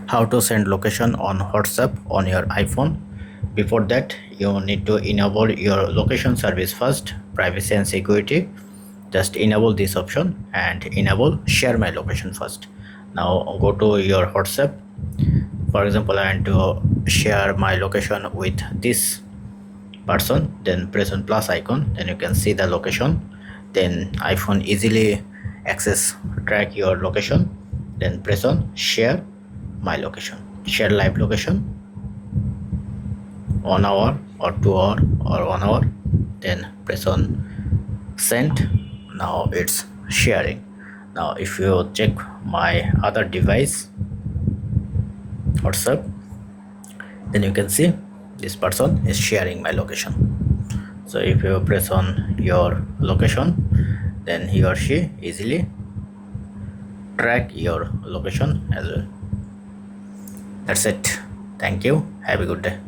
how to send location on WhatsApp on your iPhone. Before that, you need to enable your location service first, privacy and security. Just enable this option and enable share my location first. Now go to your WhatsApp. For example, I want to share my location with this person, then press on plus icon, then you can see the location. Then iPhone easily access track your location. Then press on share my location, share live location, 1 hour or 2 hour or 1 hour. Then press on send. Now it's sharing. Now if you check my other device WhatsApp, then you can see this person is sharing my location. So if you press on your location, then he or she easily track your location as well. That's it. Thank you. Have a good day.